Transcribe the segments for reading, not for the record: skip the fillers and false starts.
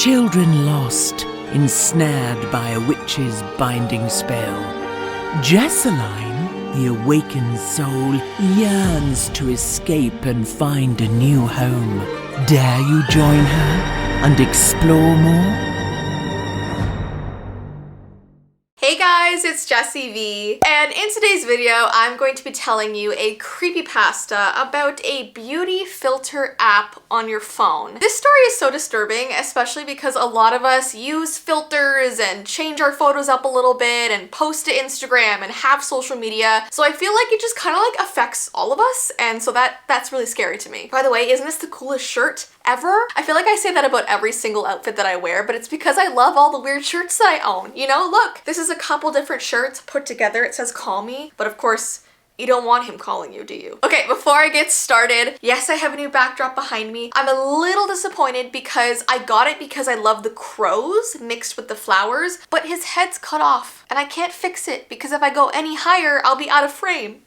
children lost, ensnared by a witch's binding spell. Jessiline, the awakened soul, yearns to escape and find a new home. Dare you join her and explore more? Hey guys, it's Jessii Vee, and in today's video I'm going to be telling you a creepypasta about a beauty filter app on your phone. This story is so disturbing, especially because a lot of us use filters and change our photos up a little bit and post to Instagram and have social media, so I feel like it just kind of like affects all of us, and so that's really scary to me. By the way, isn't this the coolest shirt ever? I feel like I say that about every single outfit that I wear, but it's because I love all the weird shirts that I own. You know, look, this is a couple different shirts put together. It says call me, but of course you don't want him calling you, do you? Okay, before I get started, yes, I have a new backdrop behind me. I'm a little disappointed because I got it because I love the crows mixed with the flowers, but his head's cut off and I can't fix it because if I go any higher, I'll be out of frame.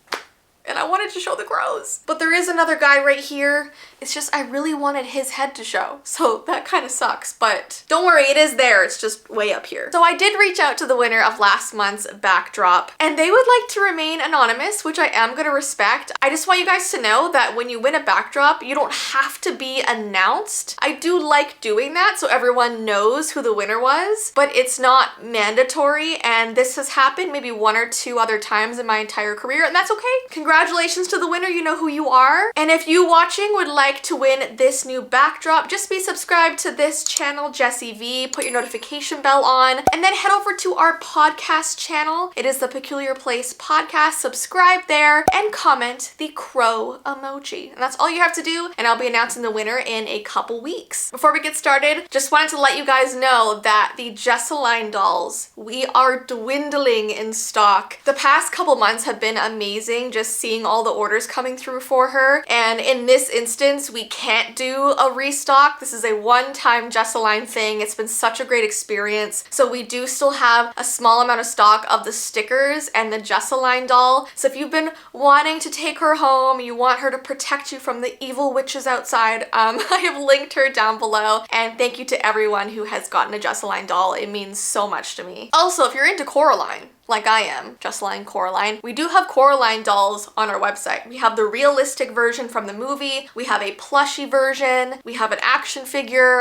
And I wanted to show the crows. But there is another guy right here. It's just I really wanted his head to show. So that kind of sucks, but don't worry, it is there. It's just way up here. So I did reach out to the winner of last month's backdrop and they would like to remain anonymous, which I am gonna respect. I just want you guys to know that when you win a backdrop, you don't have to be announced. I do like doing that so everyone knows who the winner was, but it's not mandatory, and this has happened maybe one or two other times in my entire career, and that's okay. Congratulations to the winner, you know who you are. And if you watching would like to win this new backdrop, just be subscribed to this channel, Jessii Vee, put your notification bell on, and then head over to our podcast channel. It is the Peculiar Place Podcast. Subscribe there and comment the crow emoji. And that's all you have to do, and I'll be announcing the winner in a couple weeks. Before we get started, just wanted to let you guys know that the Coraline Dolls, we are dwindling in stock. The past couple months have been amazing, just seeing all the orders coming through for her, and in this instance we can't do a restock. This is a one-time Jessiline thing. It's been such a great experience, so we do still have a small amount of stock of the stickers and the Jessiline doll. So if you've been wanting to take her home, you want her to protect you from the evil witches outside, I have linked her down below, and thank you to everyone who has gotten a Jessiline doll. It means so much to me. Also, if you're into Coraline, like I am, Jessiline Coraline, we do have Coraline dolls on our website. We have the realistic version from the movie, we have a plushie version, we have an action figure,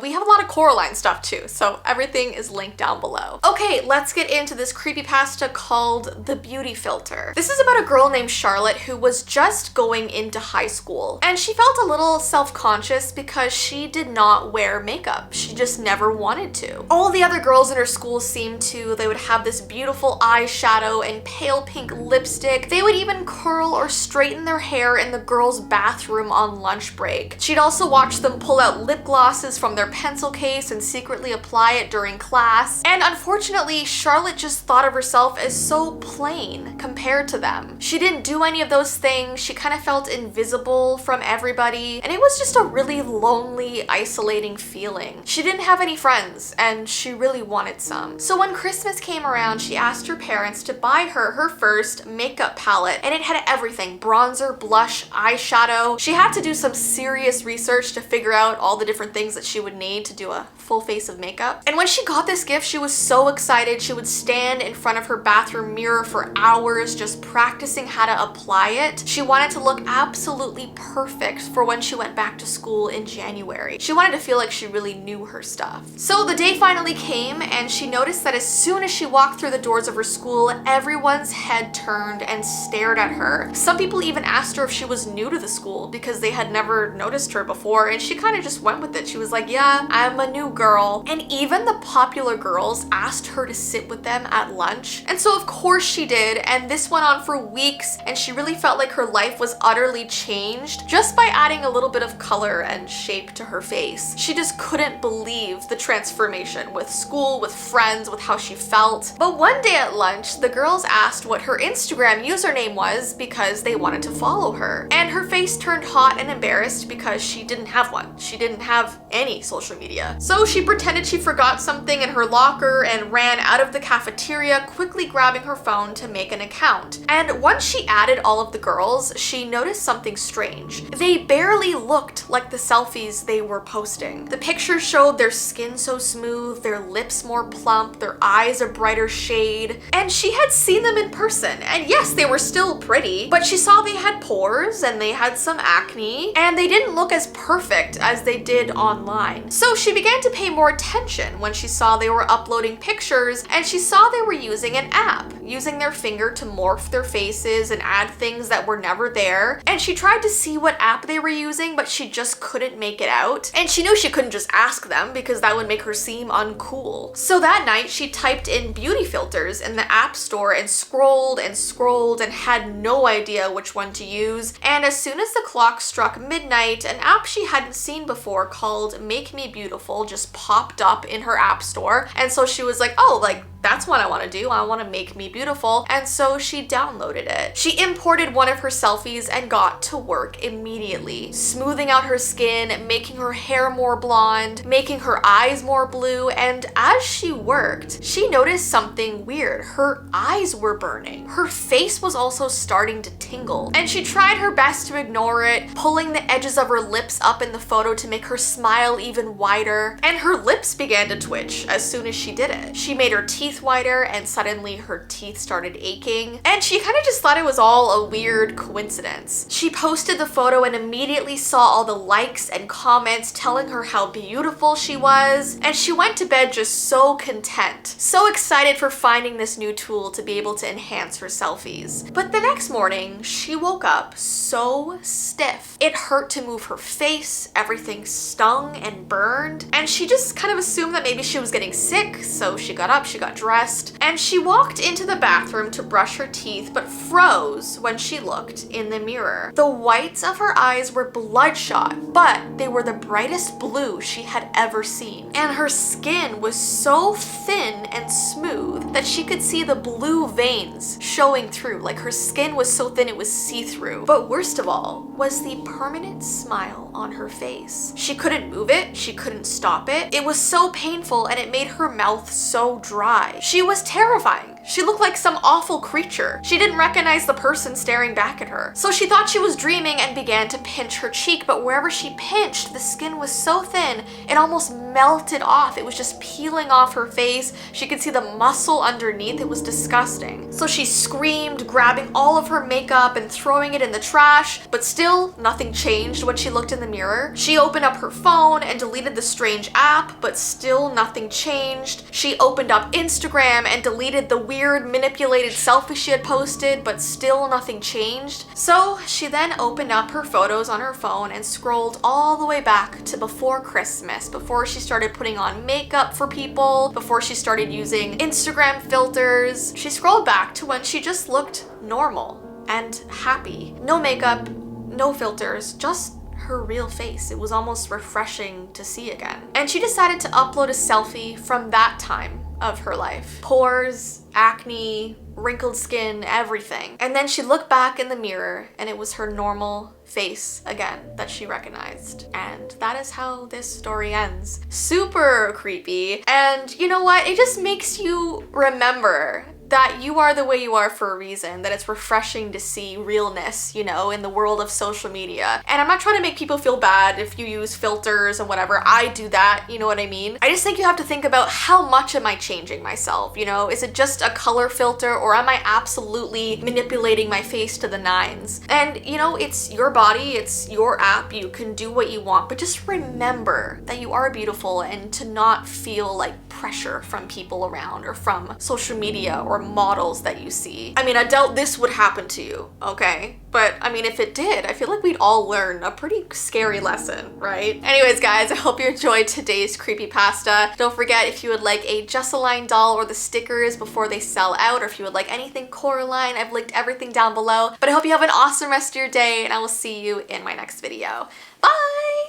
we have a lot of Coraline stuff too, so everything is linked down below. Okay, let's get into this creepypasta called The Beauty Filter. This is about a girl named Charlotte who was just going into high school, and she felt a little self-conscious because she did not wear makeup. She just never wanted to. All the other girls in her school seemed to. They would have this beautiful eyeshadow and pale pink lipstick. They would even curl or straighten their hair in the girls' bathroom on lunch break. She'd also watch them pull out lip glosses from their pencil case and secretly apply it during class. And unfortunately, Charlotte just thought of herself as so plain compared to them. She didn't do any of those things. She kind of felt invisible from everybody, and it was just a really lonely, isolating feeling. She didn't have any friends, and she really wanted some. So when Christmas came around, she asked her parents to buy her first makeup palette, and it had everything: bronzer, blush, eyeshadow. She had to do some serious research to figure out all the different things that she would need to do a full face of makeup. And when she got this gift, she was so excited. She would stand in front of her bathroom mirror for hours just practicing how to apply it. She wanted to look absolutely perfect for when she went back to school in January. She wanted to feel like she really knew her stuff. So the day finally came, and she noticed that as soon as she walked through the doors of her school, everyone's head turned and stared at her. Some people even asked her if she was new to the school because they had never noticed her before, and she kind of just went with it. She was like, yeah, I'm a new girl. And even the popular girls asked her to sit with them at lunch. And so of course she did, and this went on for weeks, and she really felt like her life was utterly changed just by adding a little bit of color and shape to her face. She just couldn't believe the transformation with school, with friends, with how she felt. But one day day at lunch, the girls asked what her Instagram username was because they wanted to follow her. And her face turned hot and embarrassed because she didn't have one. She didn't have any social media. So she pretended she forgot something in her locker and ran out of the cafeteria, quickly grabbing her phone to make an account. And once she added all of the girls, she noticed something strange. They barely looked like the selfies they were posting. The pictures showed their skin so smooth, their lips more plump, their eyes a brighter shade, and she had seen them in person. And yes, they were still pretty, but she saw they had pores and they had some acne, and they didn't look as perfect as they did online. So she began to pay more attention when she saw they were uploading pictures, and she saw they were using an app, using their finger to morph their faces and add things that were never there. And she tried to see what app they were using, but she just couldn't make it out. And she knew she couldn't just ask them because that would make her seem uncool. So that night she typed in beauty filters in the app store and scrolled and had no idea which one to use. And as soon as the clock struck midnight, an app she hadn't seen before called Make Me Beautiful just popped up in her app store. And so she was like, oh, like, that's what I want to do. I want to make me beautiful. And so she downloaded it. She imported one of her selfies and got to work immediately, smoothing out her skin, making her hair more blonde, making her eyes more blue. And as she worked, she noticed something weird. Her eyes were burning. Her face was also starting to tingle. And she tried her best to ignore it, pulling the edges of her lips up in the photo to make her smile even wider. And her lips began to twitch as soon as she did it. She made her teeth whiter and suddenly her teeth started aching, and she kind of just thought it was all a weird coincidence. She posted the photo and immediately saw all the likes and comments telling her how beautiful she was, and she went to bed just so content, so excited for finding this new tool to be able to enhance her selfies. But the next morning, she woke up so stiff. It hurt to move her face, everything stung and burned, and she just kind of assumed that maybe she was getting sick, so she got up, she got dressed, and she walked into the bathroom to brush her teeth, but froze when she looked in the mirror. The whites of her eyes were bloodshot, but they were the brightest blue she had ever seen. And her skin was so thin and smooth that she could see the blue veins showing through. Like, her skin was so thin it was see-through. But worst of all was the permanent smile on her face. She couldn't move it, she couldn't stop it. It was so painful and it made her mouth so dry. She was terrifying. She looked like some awful creature. She didn't recognize the person staring back at her. So she thought she was dreaming and began to pinch her cheek, but wherever she pinched, the skin was so thin, it almost melted off. It was just peeling off her face. She could see the muscle underneath. It was disgusting. So she screamed, grabbing all of her makeup and throwing it in the trash, but still nothing changed when she looked in the mirror. She opened up her phone and deleted the strange app, but still nothing changed. She opened up Instagram and deleted the weird manipulated selfie she had posted, but still nothing changed. So she then opened up her photos on her phone and scrolled all the way back to before Christmas, before she started putting on makeup for people, before she started using Instagram filters. She scrolled back to when she just looked normal and happy. No makeup, no filters, just her real face. It was almost refreshing to see again. And she decided to upload a selfie from that time of her life. Pores, acne, wrinkled skin, everything. And then she looked back in the mirror and it was her normal face again that she recognized. And that is how this story ends. Super creepy. And you know what? It just makes you remember that you are the way you are for a reason, that it's refreshing to see realness, you know, in the world of social media. And I'm not trying to make people feel bad if you use filters and whatever. I do that, you know what I mean? I just think you have to think about how much am I changing myself, you know? Is it just a color filter or am I absolutely manipulating my face to the nines? And you know, it's your body, it's your app, you can do what you want, but just remember that you are beautiful and to not feel like pressure from people around or from social media or models that you see. I mean, I doubt this would happen to you, okay? But I mean, if it did, I feel like we'd all learn a pretty scary lesson, right? Anyways, guys, I hope you enjoyed today's creepypasta. Don't forget, if you would like a Jessii doll or the stickers before they sell out, or if you would like anything Coraline, I've linked everything down below. But I hope you have an awesome rest of your day, and I will see you in my next video. Bye!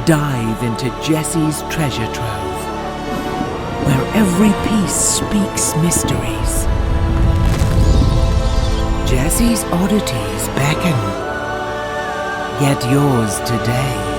Dive into Jessie's treasure trove, where Every piece speaks mysteries. Jessie's oddities beckon. Get yours today.